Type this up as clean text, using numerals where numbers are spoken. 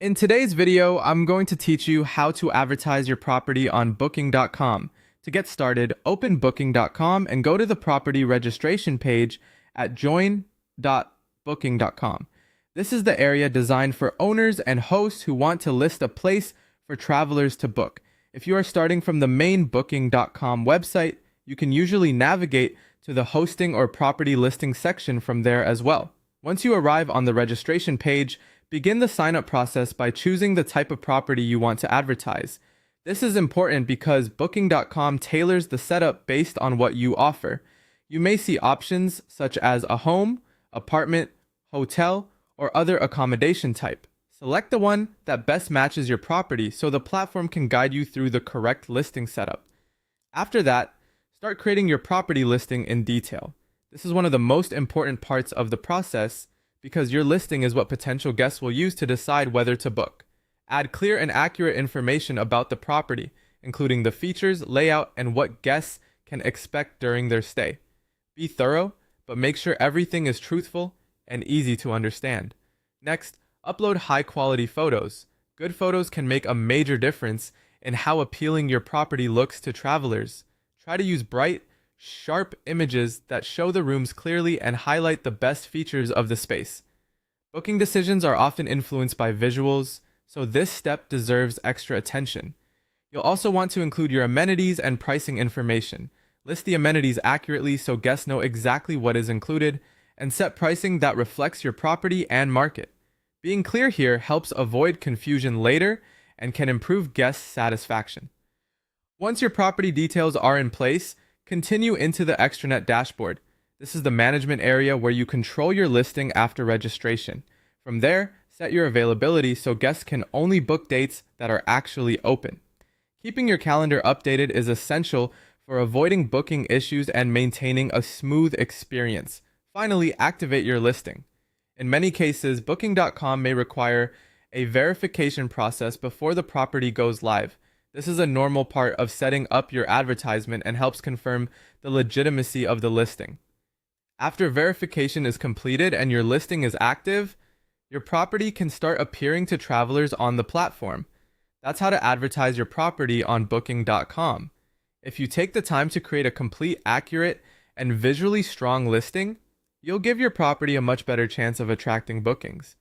In today's video, I'm going to teach you how to advertise your property on booking.com. To get started, open booking.com and go to the property registration page at join.booking.com. This is the area designed for owners and hosts who want to list a place for travelers to book. If you are starting from the main booking.com website, you can usually navigate to the hosting or property listing section from there as well. Once you arrive on the registration page, begin the sign-up process by choosing the type of property you want to advertise. This is important because Booking.com tailors the setup based on what you offer. You may see options such as a home, apartment, hotel, or other accommodation type. Select the one that best matches your property so the platform can guide you through the correct listing setup. After that, start creating your property listing in detail. This is one of the most important parts of the process because your listing is what potential guests will use to decide whether to book. Add clear and accurate information about the property, including the features, layout, and what guests can expect during their stay. Be thorough, but make sure everything is truthful and easy to understand. Next, upload high-quality photos. Good photos can make a major difference in how appealing your property looks to travelers. Try to use bright, sharp images that show the rooms clearly and highlight the best features of the space. Booking decisions are often influenced by visuals, so this step deserves extra attention. You'll also want to include your amenities and pricing information. List the amenities accurately so guests know exactly what is included, and set pricing that reflects your property and market. Being clear here helps avoid confusion later and can improve guest satisfaction. Once your property details are in place, continue into the extranet dashboard. This is the management area where you control your listing after registration. From there, set your availability so guests can only book dates that are actually open. Keeping your calendar updated is essential for avoiding booking issues and maintaining a smooth experience. Finally, activate your listing. In many cases, booking.com may require a verification process before the property goes live. This is a normal part of setting up your advertisement and helps confirm the legitimacy of the listing. After verification is completed and your listing is active, your property can start appearing to travelers on the platform. That's how to advertise your property on booking.com. If you take the time to create a complete, accurate, and visually strong listing, you'll give your property a much better chance of attracting bookings.